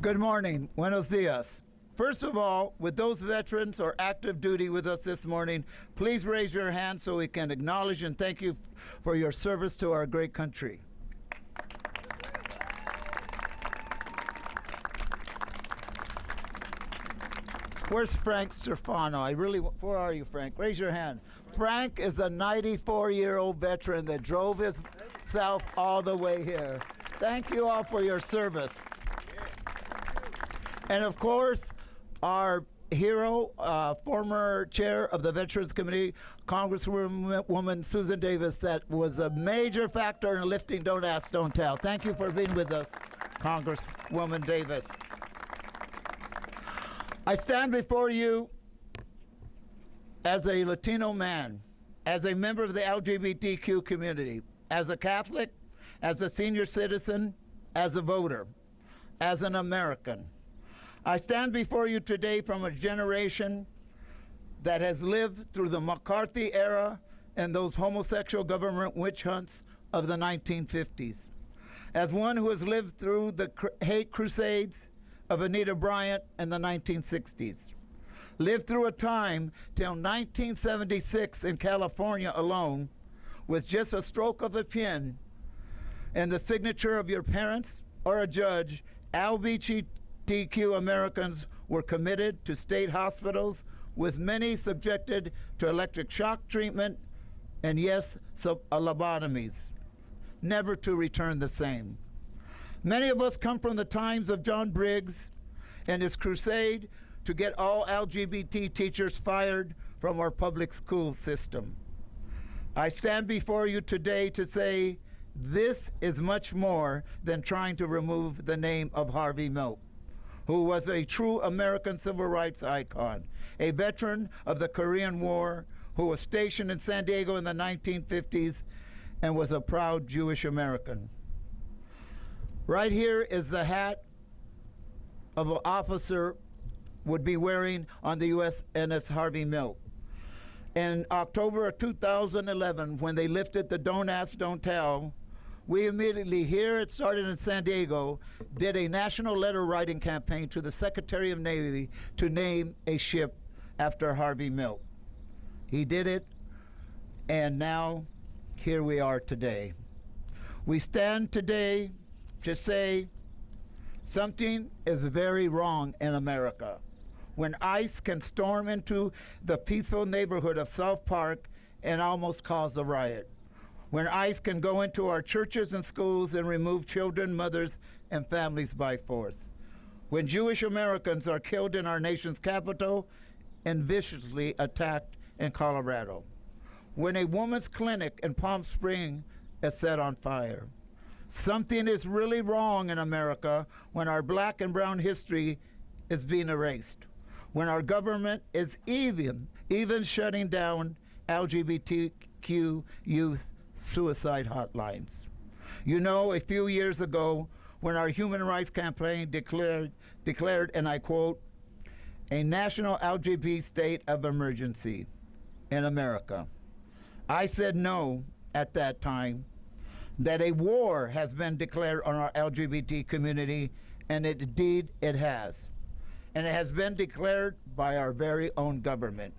Good morning. Buenos dias. First of all, with those veterans who are active duty with us this morning, please raise your hand so we can acknowledge and thank you for your service to our great country. Where's Frank Stefano? Where are you, Frank? Raise your hand. Frank is a 94-year-old veteran that drove himself all the way here. Thank you all for your service. And of course, our hero, former chair of the Veterans Committee, Congresswoman Susan Davis, that was a major factor in lifting Don't Ask, Don't Tell. Thank you for being with us, Congresswoman Davis. I stand before you as a Latino man, as a member of the LGBTQ community, as a Catholic, as a senior citizen, as a voter, as an American. I stand before you today from a generation that has lived through the McCarthy era and those homosexual government witch hunts of the 1950s. As one who has lived through the hate crusades of Anita Bryant in the 1960s. Lived through a time till 1976 in California alone with just a stroke of a pen and the signature of your parents or a judge, LGBTQ Americans were committed to state hospitals, with many subjected to electric shock treatment and, yes, lobotomies, never to return the same. Many of us come from the times of John Briggs and his crusade to get all LGBT teachers fired from our public school system. I stand before you today to say this is much more than trying to remove the name of Harvey Milk, who was a true American civil rights icon, a veteran of the Korean War, who was stationed in San Diego in the 1950s and was a proud Jewish American. Right here is the hat of an officer would be wearing on the USNS Harvey Milk. In October of 2011, when they lifted the Don't Ask, Don't Tell, we immediately, here it started in San Diego, did a national letter writing campaign to the Secretary of Navy to name a ship after Harvey Milk. He did it, and now here we are today. We stand today to say something is very wrong in America. When ICE can storm into the peaceful neighborhood of South Park and almost cause a riot. When ICE can go into our churches and schools and remove children, mothers, and families by force. When Jewish Americans are killed in our nation's capital and viciously attacked in Colorado. When a woman's clinic in Palm Springs is set on fire. Something is really wrong in America when our black and brown history is being erased. When our government is even shutting down LGBTQ youth suicide hotlines. You know, a few years ago, when our human rights campaign declared, and I quote, a national LGBT state of emergency in America. I said no at that time, that a war has been declared on our LGBT community, and indeed it has. And it has been declared by our very own government.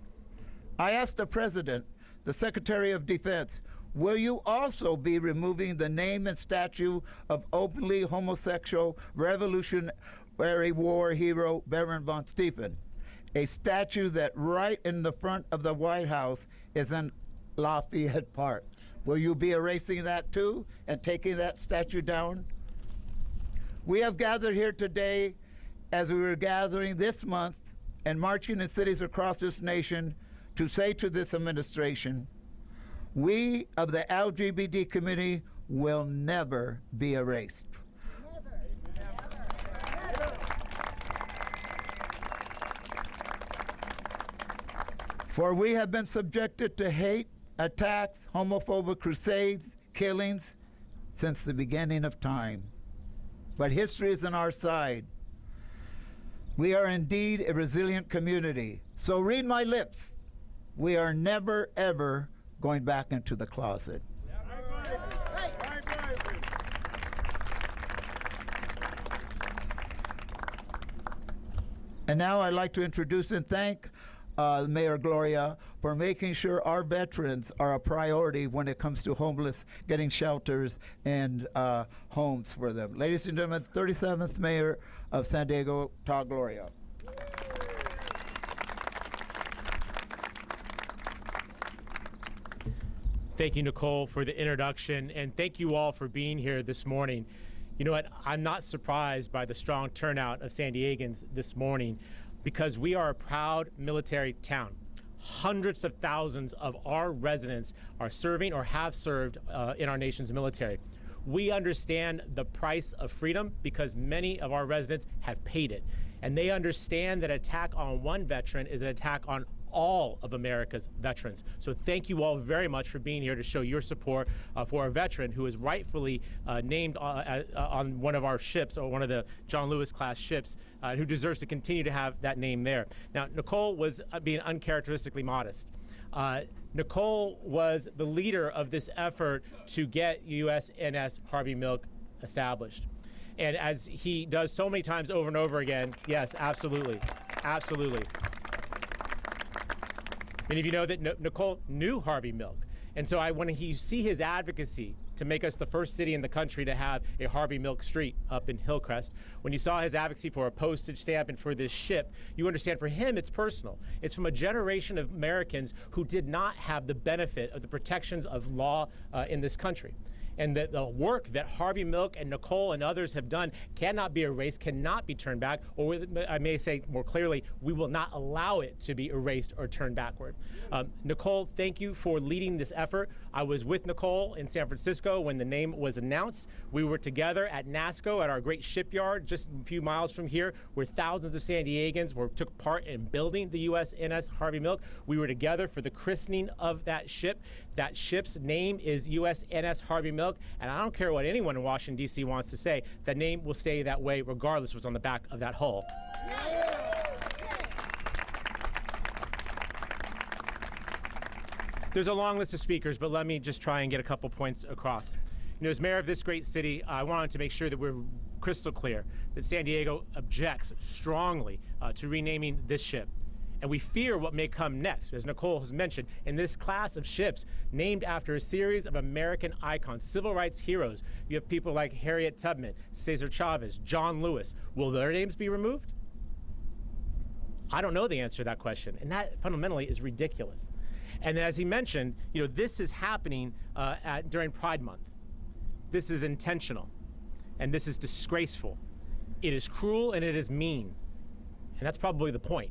I asked the President, the Secretary of Defense, will you also be removing the name and statue of openly homosexual Revolutionary War hero Baron von Stephen, a statue that right in the front of the White House is in Lafayette Park? Will you be erasing that too and taking that statue down? We have gathered here today as we were gathering this month and marching in cities across this nation to say to this administration, we of the LGBT community will never be erased. Never. Never. For we have been subjected to hate, attacks, homophobic crusades, killings since the beginning of time. But history is on our side. We are indeed a resilient community. So read my lips. We are never, ever going back into the closet. And now I'd like to introduce and thank Mayor Gloria for making sure our veterans are a priority when it comes to homeless, getting shelters and homes for them. Ladies and gentlemen, 37th Mayor of San Diego, Gloria. Thank you, Nicole, for the introduction, and thank you all for being here this morning. You know what? I'm not surprised by the strong turnout of San Diegans this morning because we are a proud military town. Hundreds of thousands of our residents are serving or have served in our nation's military. We understand the price of freedom because many of our residents have paid it. And they understand that attack on one veteran is an attack on all of America's veterans. So thank you all very much for being here to show your support for a veteran who is rightfully named on one of our ships, or one of the John Lewis class ships, who deserves to continue to have that name there. Now, Nicole was being uncharacteristically modest. Nicole was the leader of this effort to get USNS Harvey Milk established. And as he does so many times over and over again, yes, absolutely, absolutely. Many of you know that Nicole knew Harvey Milk. And so when you see his advocacy to make us the first city in the country to have a Harvey Milk Street up in Hillcrest, when you saw his advocacy for a postage stamp and for this ship, you understand for him it's personal. It's from a generation of Americans who did not have the benefit of the protections of law in this country. And the work that Harvey Milk and Nicole and others have done cannot be erased, cannot be turned back, or I may say more clearly, we will not allow it to be erased or turned backward. Nicole, thank you for leading this effort. I was with Nicole in San Francisco when the name was announced. We were together at NASCO at our great shipyard just a few miles from here, where thousands of San Diegans took part in building the USNS Harvey Milk. We were together for the christening of that ship. That ship's name is USNS Harvey Milk, and I don't care what anyone in Washington, D.C. wants to say, that name will stay that way regardless of what's on the back of that hull. There's a long list of speakers, but let me just try and get a couple points across. You know, as mayor of this great city, I wanted to make sure that we're crystal clear that San Diego objects strongly to renaming this ship. And we fear what may come next, as Nicole has mentioned, in this class of ships named after a series of American icons, civil rights heroes. You have people like Harriet Tubman, Cesar Chavez, John Lewis. Will their names be removed? I don't know the answer to that question, and that fundamentally is ridiculous. And as he mentioned, you know, this is happening during Pride Month. This is intentional, and this is disgraceful. It is cruel and it is mean, and that's probably the point.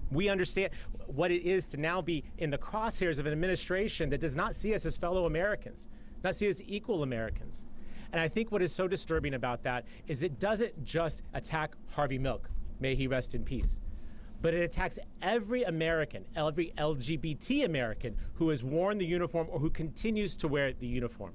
We understand what it is to now be in the crosshairs of an administration that does not see us as fellow Americans, not see us as equal Americans. And I think what is so disturbing about that is it doesn't just attack Harvey Milk, may he rest in peace, but it attacks every American, every LGBT American who has worn the uniform or who continues to wear the uniform.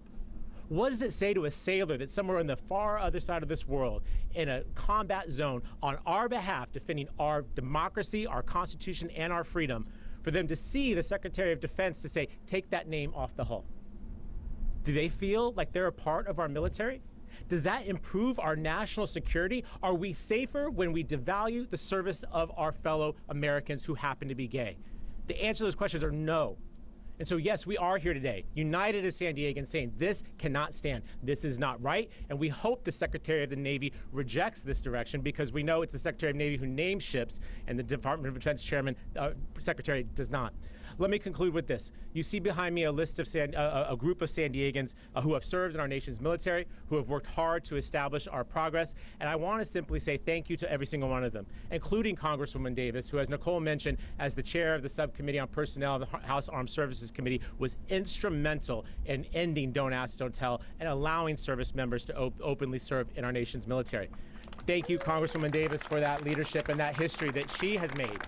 What does it say to a sailor that's somewhere on the far other side of this world in a combat zone on our behalf, defending our democracy, our Constitution, and our freedom, for them to see the Secretary of Defense to say, take that name off the hull? Do they feel like they're a part of our military? Does that improve our national security? Are we safer when we devalue the service of our fellow Americans who happen to be gay? The answer to those questions are no. And so, yes, we are here today, united as San Diegans, saying this cannot stand. This is not right. And we hope the Secretary of the Navy rejects this direction, because we know it's the Secretary of the Navy who names ships, and the Department of Defense Chairman, Secretary, does not. Let me conclude with this. You see behind me a list of a group of San Diegans who have served in our nation's military, who have worked hard to establish our progress. And I want to simply say thank you to every single one of them, including Congresswoman Davis, who, as Nicole mentioned, as the chair of the Subcommittee on Personnel of the House Armed Services Committee, was instrumental in ending Don't Ask, Don't Tell and allowing service members to openly serve in our nation's military. Thank you, Congresswoman Davis, for that leadership and that history that she has made.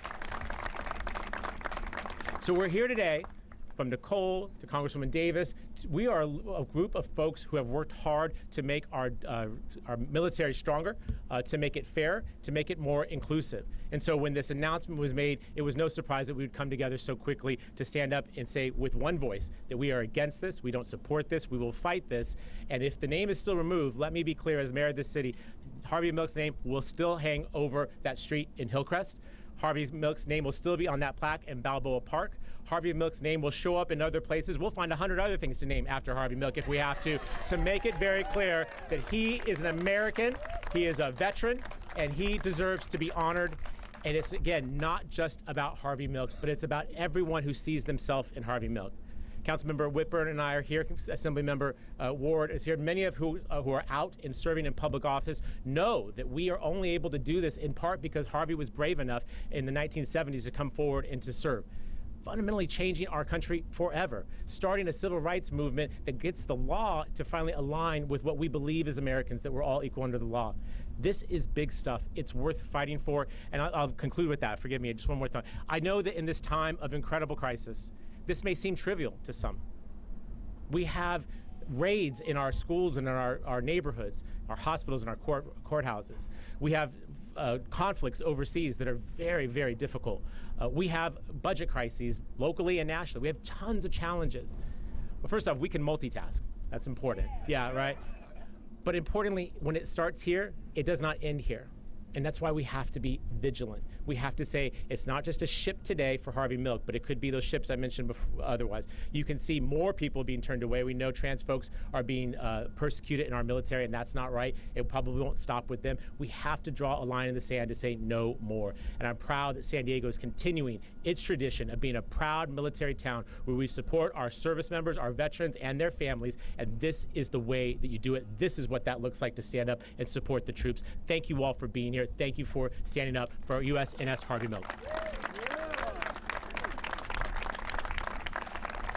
So we're here today, from Nicole to Congresswoman Davis. We are a group of folks who have worked hard to make our military stronger, to make it fair, to make it more inclusive. And so when this announcement was made, it was no surprise that we would come together so quickly to stand up and say with one voice that we are against this, we don't support this, we will fight this. And if the name is still removed, let me be clear as mayor of this city, Harvey Milk's name will still hang over that street in Hillcrest. Harvey Milk's name will still be on that plaque in Balboa Park. Harvey Milk's name will show up in other places. We'll find 100 other things to name after Harvey Milk if we have to make it very clear that he is an American, he is a veteran, and he deserves to be honored. And it's, again, not just about Harvey Milk, but it's about everyone who sees themselves in Harvey Milk. Councilmember Whitburn and I are here. Assemblymember Ward is here. Many of who are out and serving in public office know that we are only able to do this in part because Harvey was brave enough in the 1970s to come forward and to serve. Fundamentally changing our country forever, starting a civil rights movement that gets the law to finally align with what we believe as Americans, that we're all equal under the law. This is big stuff. It's worth fighting for. And I'll conclude with that. Forgive me, just one more thought. I know that in this time of incredible crisis, this may seem trivial to some. We have raids in our schools and in our neighborhoods, our hospitals and our courthouses. We have conflicts overseas that are very, very difficult. We have budget crises locally and nationally. We have tons of challenges. Well, first off, we can multitask. That's important. Yeah, right? But importantly, when it starts here, it does not end here. And that's why we have to be vigilant. We have to say it's not just a ship today for Harvey Milk, but it could be those ships I mentioned before, otherwise. You can see more people being turned away. We know trans folks are being persecuted in our military, and that's not right. It probably won't stop with them. We have to draw a line in the sand to say no more. And I'm proud that San Diego is continuing its tradition of being a proud military town where we support our service members, our veterans, and their families. And this is the way that you do it. This is what that looks like, to stand up and support the troops. Thank you all for being here. Thank you for standing up for USNS Harvey Milk.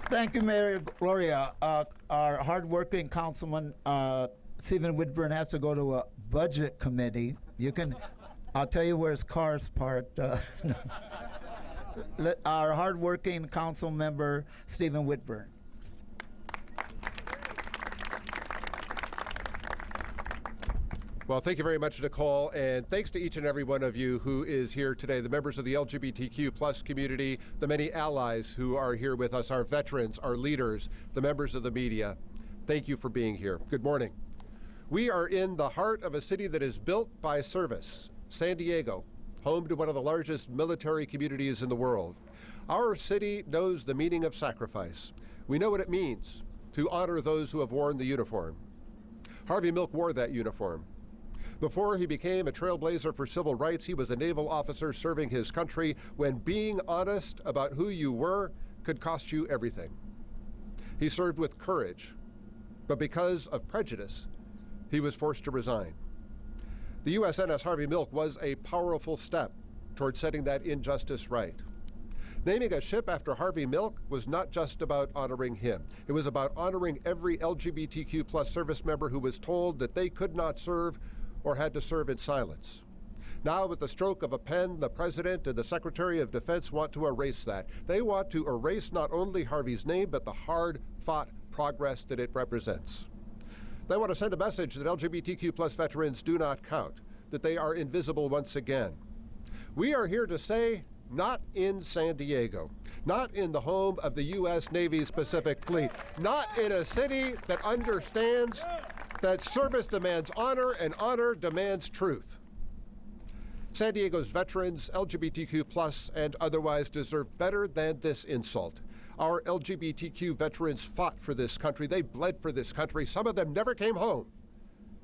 Thank you, Mayor Gloria. Our hardworking councilman, Stephen Whitburn, has to go to a budget committee. I'll tell you where his car is parked. Our hardworking council member, Stephen Whitburn. Well, thank you very much, Nicole, and thanks to each and every one of you who is here today, the members of the LGBTQ plus community, the many allies who are here with us, our veterans, our leaders, the members of the media. Thank you for being here. Good morning. We are in the heart of a city that is built by service, San Diego, home to one of the largest military communities in the world. Our city knows the meaning of sacrifice. We know what it means to honor those who have worn the uniform. Harvey Milk wore that uniform. Before he became a trailblazer for civil rights, he was a naval officer serving his country when being honest about who you were could cost you everything. He served with courage, but because of prejudice, he was forced to resign. The USNS Harvey Milk was a powerful step toward setting that injustice right. Naming a ship after Harvey Milk was not just about honoring him. It was about honoring every LGBTQ plus service member who was told that they could not serve or had to serve in silence. Now, with the stroke of a pen, the President and the Secretary of Defense want to erase that. They want to erase not only Harvey's name, but the hard-fought progress that it represents. They want to send a message that LGBTQ plus veterans do not count, that they are invisible once again. We are here to say, not in San Diego, not in the home of the U.S. Navy's Pacific Fleet, not in a city that understands that service demands honor and honor demands truth. San Diego's veterans, LGBTQ plus and otherwise, deserve better than this insult. Our LGBTQ veterans fought for this country. They bled for this country. Some of them never came home.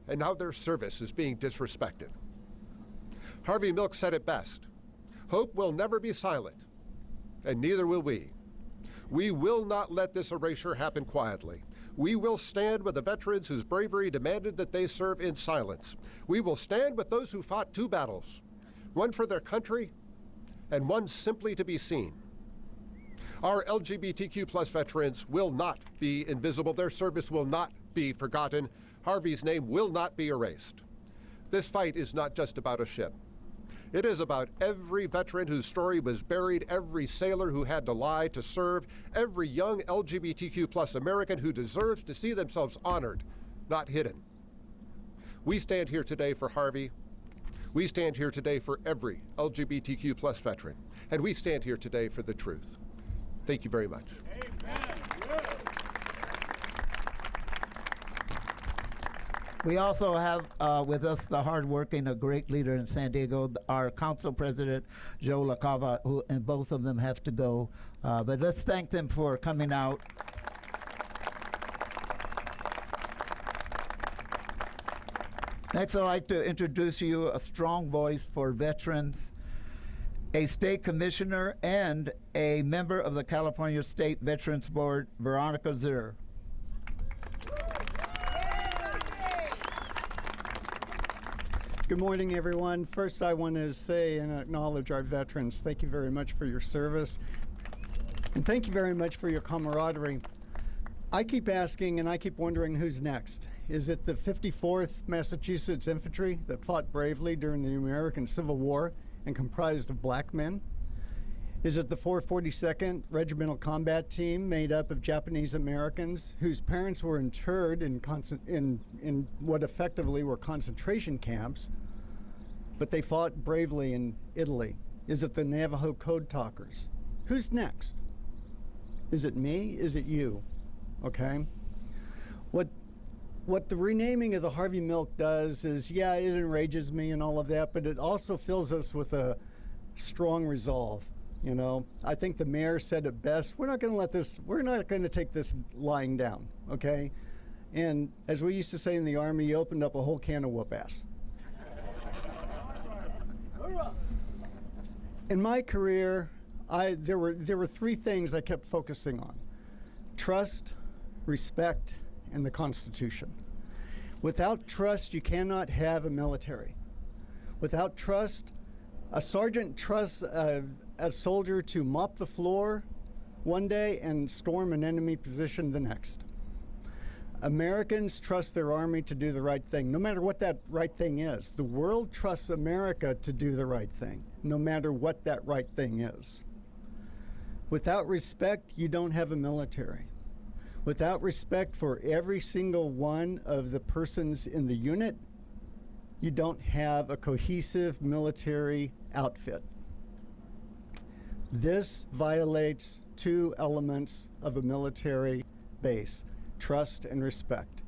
And now their service is being disrespected. Harvey Milk said it best. Hope will never be silent, and neither will we. We will not let this erasure happen quietly. We will stand with the veterans whose bravery demanded that they serve in silence. We will stand with those who fought two battles, one for their country and one simply to be seen. Our LGBTQ plus veterans will not be invisible. Their service will not be forgotten. Harvey's name will not be erased. This fight is not just about a ship. It is about every veteran whose story was buried, every sailor who had to lie to serve, every young LGBTQ plus American who deserves to see themselves honored, not hidden. We stand here today for Harvey. We stand here today for every LGBTQ plus veteran. And we stand here today for the truth. Thank you very much. Amen. We also have with us the hardworking, a great leader in San Diego, our council president, Joe LaCava, who, and both of them have to go. But let's thank them for coming out. Next, I'd like to introduce you a strong voice for veterans, a state commissioner, and a member of the California State Veterans Board, Veronica Zir. Good morning, everyone. First, I want to say and acknowledge our veterans. Thank you very much for your service. And thank you very much for your camaraderie. I keep asking and I keep wondering who's next. Is it the 54th Massachusetts Infantry that fought bravely during the American Civil War and comprised of black men? Is it the 442nd Regimental Combat Team made up of Japanese Americans whose parents were interred in what effectively were concentration camps, but they fought bravely in Italy? Is it the Navajo Code Talkers? Who's next? Is it me? Is it you? Okay? What the renaming of the Harvey Milk does is, yeah, it enrages me and all of that, but it also fills us with a strong resolve. You know, I think the mayor said it best. We're not going to take this lying down, okay? And as we used to say in the Army, you opened up a whole can of whoop ass. In my career, there were three things I kept focusing on: trust, respect, and the Constitution. Without trust, you cannot have a military. Without trust, a sergeant trusts a soldier to mop the floor one day and storm an enemy position the next. Americans trust their army to do the right thing, no matter what that right thing is. The world trusts America to do the right thing, no matter what that right thing is. Without respect, you don't have a military. Without respect for every single one of the persons in the unit, you don't have a cohesive military outfit. This violates two elements of a military base: trust and respect.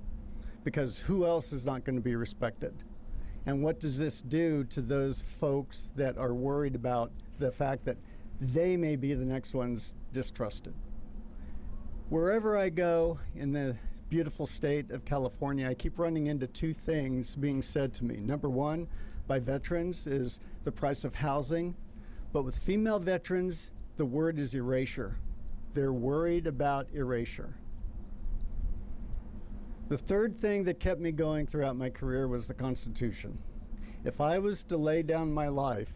Because who else is not going to be respected? And what does this do to those folks that are worried about the fact that they may be the next ones distrusted? Wherever I go in the beautiful state of California, I keep running into two things being said to me. Number one, by veterans, is the price of housing. But with female veterans, the word is erasure. They're worried about erasure. The third thing that kept me going throughout my career was the Constitution. If I was to lay down my life,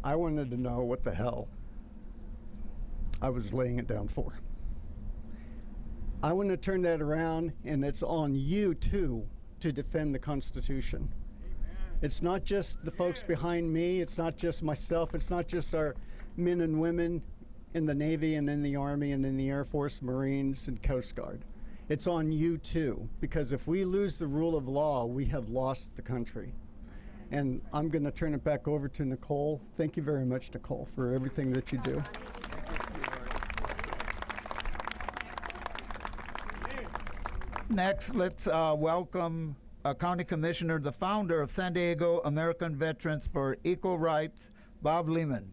I wanted to know what the hell I was laying it down for. I want to turn that around, and it's on you, too, to defend the Constitution. Amen. It's not just the folks behind me. It's not just myself. It's not just our men and women in the Navy and in the Army and in the Air Force, Marines, and Coast Guard. It's on you, too, because if we lose the rule of law, we have lost the country. And I'm going to turn it back over to Nicole. Thank you very much, Nicole, for everything that you do. Next, let's welcome County Commissioner, the founder of San Diego American Veterans for Equal Rights, Bob Lehman.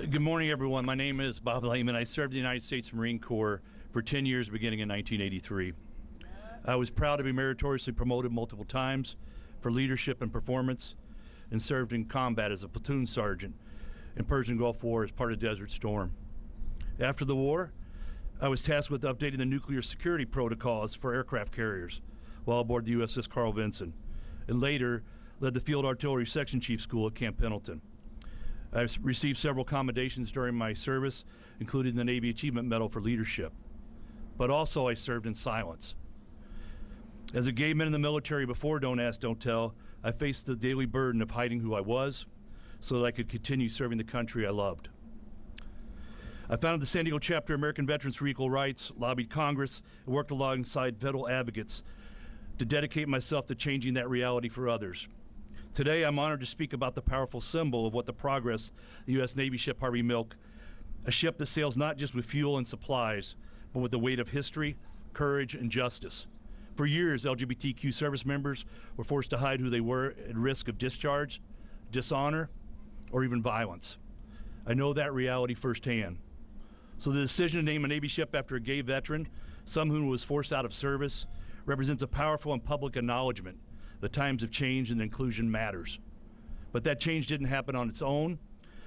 Good morning, everyone. My name is Bob Lehman. I served in the United States Marine Corps for 10 years beginning in 1983. I was proud to be meritoriously promoted multiple times for leadership and performance, and served in combat as a platoon sergeant in Persian Gulf War as part of Desert Storm. After the war, I was tasked with updating the nuclear security protocols for aircraft carriers while aboard the USS Carl Vinson, and later led the Field Artillery Section Chief School at Camp Pendleton. I've received several commendations during my service, including the Navy Achievement Medal for leadership. But also I served in silence. As a gay man in the military before Don't Ask, Don't Tell, I faced the daily burden of hiding who I was so that I could continue serving the country I loved. I founded the San Diego chapter of American Veterans for Equal Rights, lobbied Congress, and worked alongside federal advocates to dedicate myself to changing that reality for others. Today, I'm honored to speak about the powerful symbol of what the progress of the U.S. Navy ship Harvey Milk, a ship that sails not just with fuel and supplies, but with the weight of history, courage, and justice. For years, LGBTQ service members were forced to hide who they were at risk of discharge, dishonor, or even violence. I know that reality firsthand. So the decision to name a Navy ship after a gay veteran, someone who was forced out of service, represents a powerful and public acknowledgement that times have changed and inclusion matters. But that change didn't happen on its own.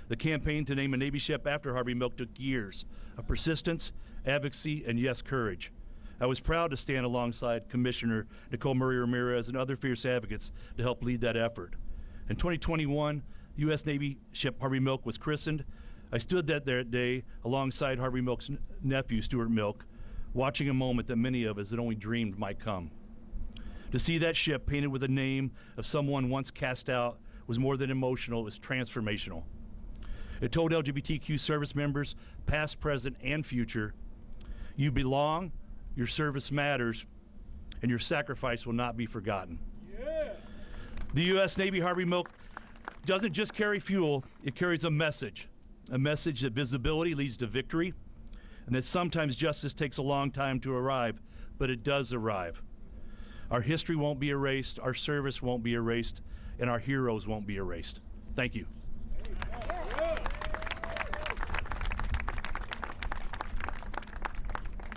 The campaign to name a Navy ship after Harvey Milk took years of persistence, advocacy, and yes, courage. I was proud to stand alongside Commissioner Nicole Murray Ramirez and other fierce advocates to help lead that effort. In 2021, the U.S. Navy ship Harvey Milk was christened. I stood that day alongside Harvey Milk's nephew, Stuart Milk, watching a moment that many of us had only dreamed might come. To see that ship painted with the name of someone once cast out was more than emotional, it was transformational. It told LGBTQ service members, past, present, and future, you belong, your service matters, and your sacrifice will not be forgotten. Yeah. The U.S. Navy Harvey Milk doesn't just carry fuel, it carries a message that visibility leads to victory, and that sometimes justice takes a long time to arrive, but it does arrive. Our history won't be erased, our service won't be erased, and our heroes won't be erased. Thank you.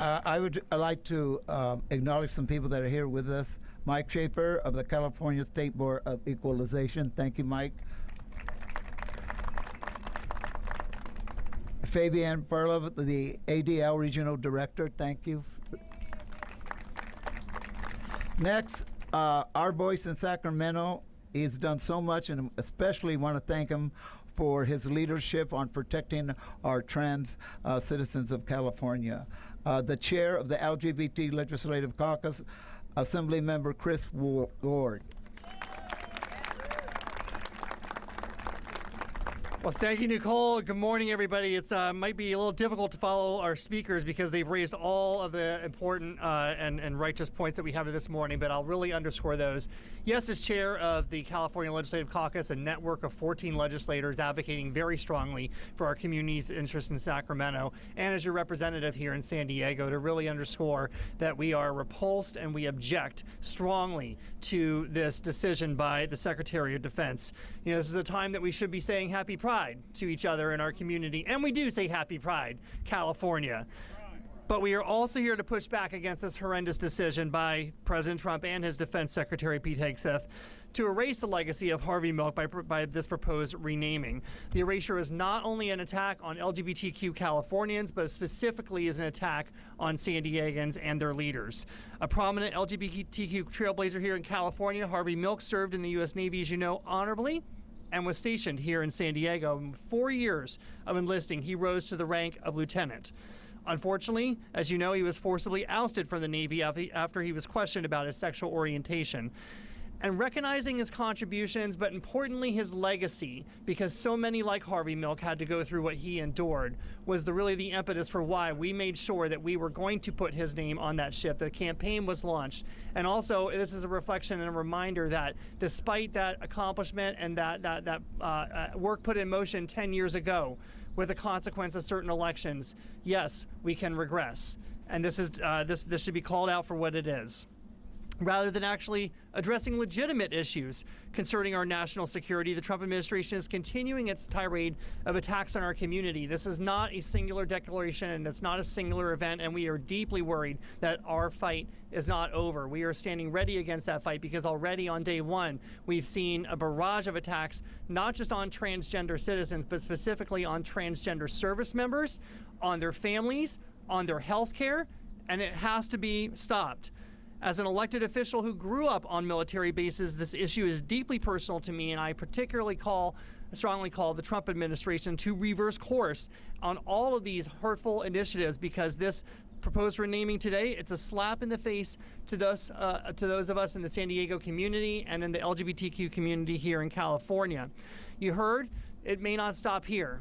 I would like to acknowledge some people that are here with us. Mike Schaefer of the California State Board of Equalization. Thank you, Mike. Fabian Farlov, the ADL Regional Director. Thank you. Next, our voice in Sacramento. He's done so much, and especially want to thank him for his leadership on protecting our trans citizens of California. The chair of the LGBT Legislative Caucus, Assembly Member Chris Ward. Well, thank you, Nicole. Good morning, everybody. It's might be a little difficult to follow our speakers because they've raised all of the important and righteous points that we have this morning, but I'll really underscore those. Yes, as chair of the California Legislative Caucus, a network of 14 legislators advocating very strongly for our community's interests in Sacramento, and as your representative here in San Diego, to really underscore that we are repulsed and we object strongly to this decision by the Secretary of Defense. You know, this is a time that we should be saying Happy Pride to each other in our community, and we do say Happy Pride, California. But we are also here to push back against this horrendous decision by President Trump and his Defense Secretary Pete Hegseth to erase the legacy of Harvey Milk by this proposed renaming. The erasure is not only an attack on LGBTQ Californians, but specifically is an attack on San Diegans and their leaders. A prominent LGBTQ trailblazer here in California, Harvey Milk, served in the U.S. Navy, as you know, honorably, and was stationed here in San Diego. In 4 years of enlisting, he rose to the rank of lieutenant. Unfortunately, as you know, he was forcibly ousted from the Navy after he was questioned about his sexual orientation. And recognizing his contributions, but importantly his legacy, because so many like Harvey Milk had to go through what he endured, was really the impetus for why we made sure that we were going to put his name on that ship. The campaign was launched. And also, this is a reflection and a reminder that despite that accomplishment and that work put in motion 10 years ago, with the consequence of certain elections, yes, we can regress. And this should be called out for what it is, rather than actually addressing legitimate issues concerning our national security. The Trump administration is continuing its tirade of attacks on our community. This is not a singular declaration, and it's not a singular event, and we are deeply worried that our fight is not over. We are standing ready against that fight because already on day one, we've seen a barrage of attacks, not just on transgender citizens, but specifically on transgender service members, on their families, on their health care, and it has to be stopped. As an elected official who grew up on military bases, this issue is deeply personal to me, and I particularly strongly call the Trump administration to reverse course on all of these hurtful initiatives, because this proposed renaming today, it's a slap in the face to those of us in the San Diego community and in the LGBTQ community here in California. You heard, it may not stop here.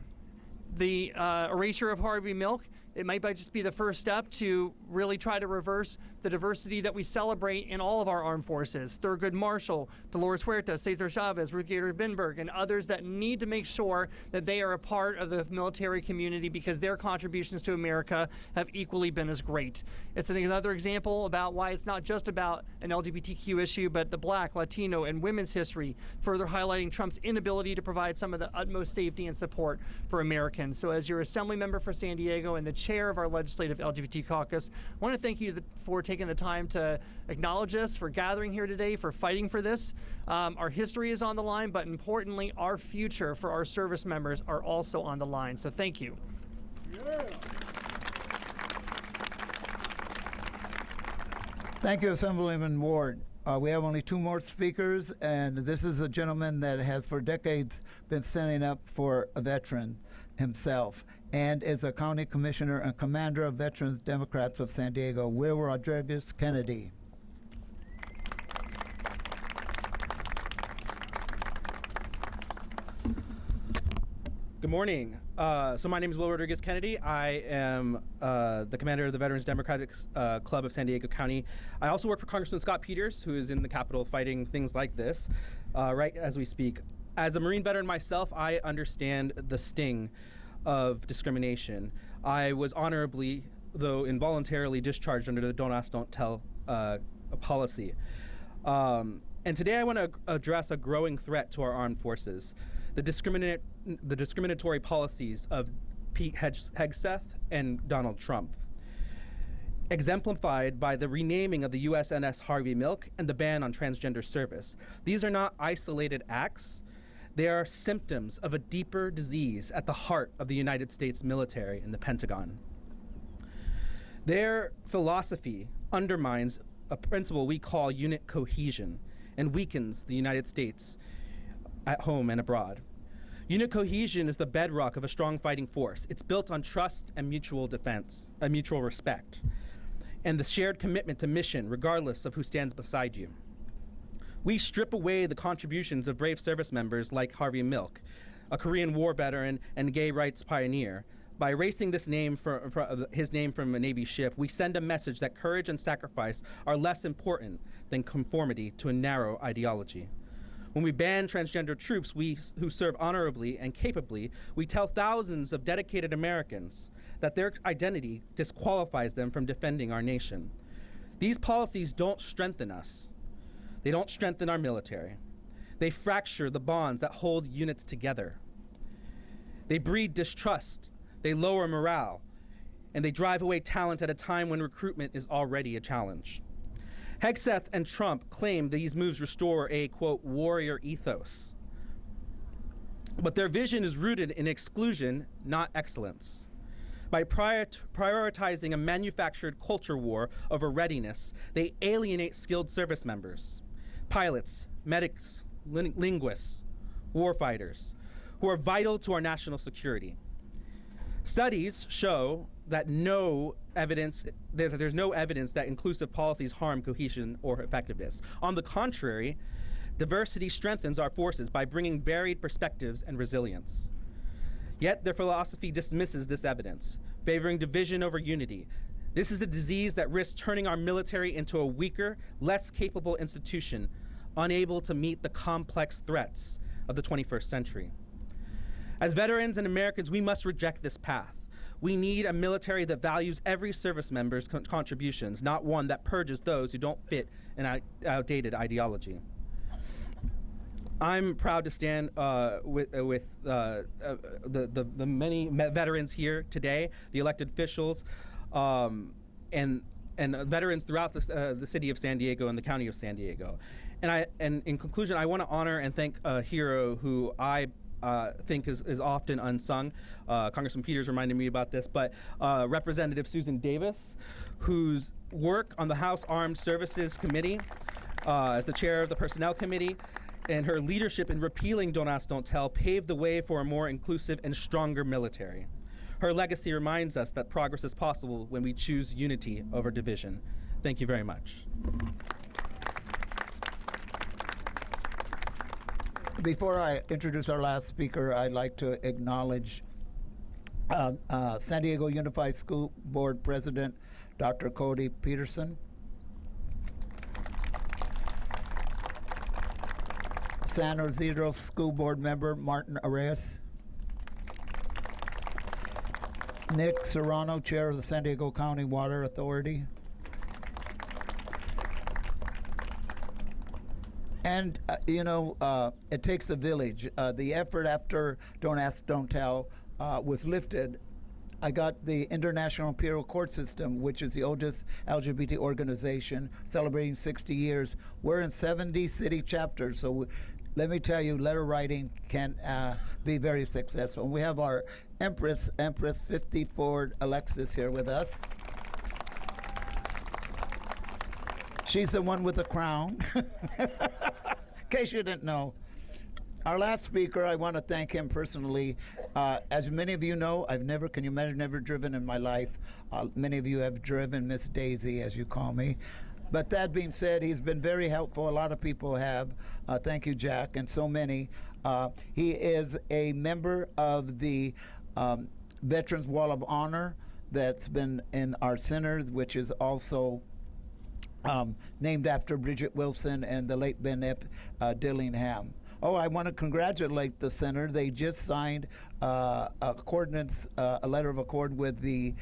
The erasure of Harvey Milk it might just be the first step to really try to reverse the diversity that we celebrate in all of our armed forces. Thurgood Marshall, Dolores Huerta, Cesar Chavez, Ruth Gator Binberg, and others that need to make sure that they are a part of the military community because their contributions to America have equally been as great. It's another example about why it's not just about an LGBTQ issue, but the Black, Latino, and women's history, further highlighting Trump's inability to provide some of the utmost safety and support for Americans. So as your Assembly member for San Diego and the chair of our legislative LGBT caucus, I want to thank you for taking the time to acknowledge us, for gathering here today, for fighting for this. Our history is on the line, but importantly, our future for our service members are also on the line. So thank you. Thank you, Assemblyman Ward. We have only 2 more speakers, and this is a gentleman that has for decades been standing up for a veteran himself and is a county commissioner and commander of Veterans Democrats of San Diego, Will Rodriguez Kennedy. Good morning. So my name is Will Rodriguez Kennedy. I am the commander of the Veterans Democratic Club of San Diego County. I also work for Congressman Scott Peters, who is in the Capitol fighting things like this right as we speak. As a Marine veteran myself, I understand the sting of discrimination. I was honorably, though involuntarily, discharged under the Don't Ask, Don't Tell policy. And today I want to address a growing threat to our armed forces. The discriminatory policies of Pete Hegseth and Donald Trump, exemplified by the renaming of the USNS Harvey Milk and the ban on transgender service. These are not isolated acts. They are symptoms of a deeper disease at the heart of the United States military and the Pentagon. Their philosophy undermines a principle we call unit cohesion and weakens the United States at home and abroad. Unit cohesion is the bedrock of a strong fighting force. It's built on trust and mutual defense, mutual respect, and the shared commitment to mission regardless of who stands beside you. We strip away the contributions of brave service members like Harvey Milk, a Korean War veteran and gay rights pioneer. By erasing his name from a Navy ship, we send a message that courage and sacrifice are less important than conformity to a narrow ideology. When we ban transgender troops who serve honorably and capably, we tell thousands of dedicated Americans that their identity disqualifies them from defending our nation. These policies don't strengthen us. They don't strengthen our military. They fracture the bonds that hold units together. They breed distrust, they lower morale, and they drive away talent at a time when recruitment is already a challenge. Hegseth and Trump claim these moves restore a, quote, warrior ethos. But their vision is rooted in exclusion, not excellence. By prioritizing a manufactured culture war over readiness, they alienate skilled service members, pilots, medics, linguists, warfighters, who are vital to our national security. Studies show that there's no evidence that inclusive policies harm cohesion or effectiveness. On the contrary, diversity strengthens our forces by bringing varied perspectives and resilience. Yet their philosophy dismisses this evidence, favoring division over unity. This is a disease that risks turning our military into a weaker, less capable institution, unable to meet the complex threats of the 21st century. As veterans and Americans, we must reject this path. We need a military that values every service member's contributions, not one that purges those who don't fit an outdated ideology. I'm proud to stand with the many veterans here today, the elected officials, and veterans throughout the city of San Diego and the county of San Diego. And in conclusion, I want to honor and thank a hero who I think is often unsung. Congressman Peters reminded me about this, but Representative Susan Davis, whose work on the House Armed Services Committee as the chair of the Personnel Committee and her leadership in repealing Don't Ask, Don't Tell paved the way for a more inclusive and stronger military. Her legacy reminds us that progress is possible when we choose unity over division. Thank you very much. Before I introduce our last speaker, I'd like to acknowledge San Diego Unified School Board President, Dr. Cody Peterson. San Isidro School Board Member, Martin Arias. Nick Serrano, Chair of the San Diego County Water Authority. And, it takes a village. The effort after Don't Ask, Don't Tell was lifted. I got the International Imperial Court System, which is the oldest LGBT organization, celebrating 60 years. We're in 70 city chapters, so let me tell you, letter writing can be very successful. And we have our Empress 54 Alexis here with us. She's the one with the crown, in case you didn't know. Our last speaker, I want to thank him personally. As many of you know, can you imagine, never driven in my life. Many of you have driven Miss Daisy, as you call me. But that being said, he's been very helpful. A lot of people have. Thank you, Jack, and so many. He is a member of the Veterans Wall of Honor that's been in our center, which is also named after Bridget Wilson and the late Ben F. Dillingham. Oh, I want to congratulate the center. They just signed a letter of accord with the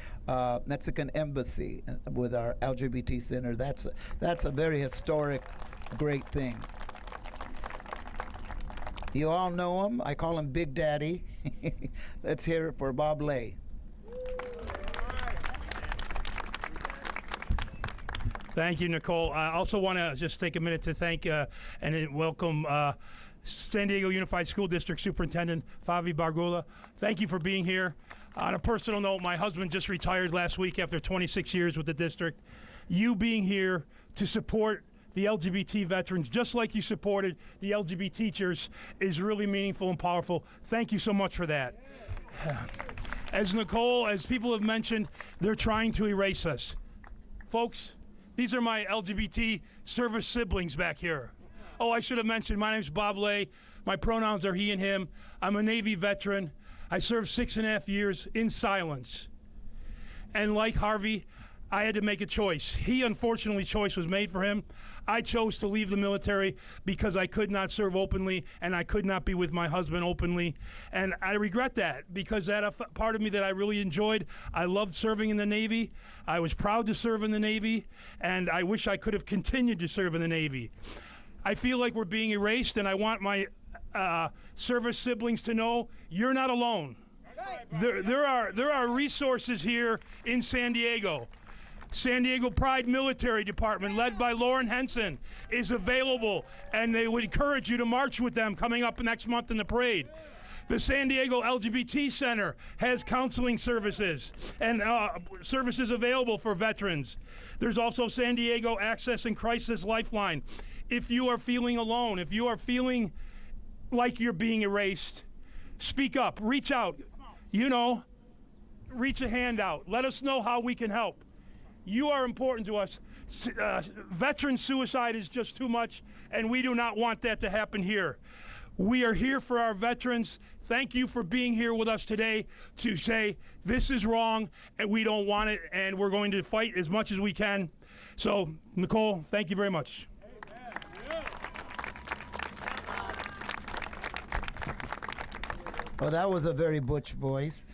Mexican embassy with our LGBT center. That's a very historic, great thing. You all know him. I call him Big Daddy. Let's hear it for Bob Lay. Thank you, Nicole. I also want to just take a minute to thank and welcome San Diego Unified School District Superintendent Favi Bargula. Thank you for being here. On a personal note, my husband just retired last week after 26 years with the district. You being here to support the LGBT veterans, just like you supported the LGBT teachers, is really meaningful and powerful. Thank you so much for that. As people have mentioned, they're trying to erase us. Folks, these are my LGBT service siblings back here. Oh, I should have mentioned, my name's Bob Lay. My pronouns are he and him. I'm a Navy veteran. I served 6.5 years in silence. And like Harvey, I had to make a choice. He, unfortunately, choice was made for him. I chose to leave the military because I could not serve openly and I could not be with my husband openly. And I regret that because that part of me that I really enjoyed. I loved serving in the Navy. I was proud to serve in the Navy, and I wish I could have continued to serve in the Navy. I feel like we're being erased, and I want my service siblings to know you're not alone. There are resources here in San Diego. San Diego Pride Military Department, led by Lauren Henson, is available, and they would encourage you to march with them coming up next month in the parade. The San Diego LGBT Center has counseling services and services available for veterans. There's also San Diego Access and Crisis Lifeline. If you are feeling alone, if you are feeling like you're being erased, speak up, reach out, reach a hand out. Let us know how we can help. You are important to us. Veteran suicide is just too much, and we do not want that to happen here. We are here for our veterans. Thank you for being here with us today to say this is wrong and we don't want it, and we're going to fight as much as we can. So, Nicole, thank you very much. Well, that was a very butch voice.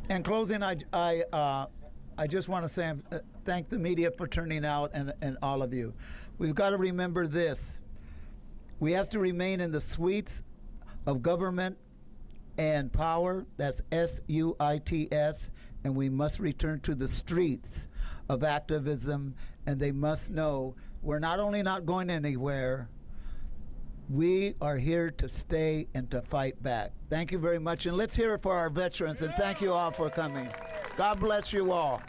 In closing, I just want to say thank the media for turning out and all of you. We've got to remember this. We have to remain in the suites of government and power. That's SUITS. And we must return to the streets of activism. And they must know we're not only not going anywhere, we are here to stay and to fight back. Thank you very much. And let's hear it for our veterans. And thank you all for coming. God bless you all.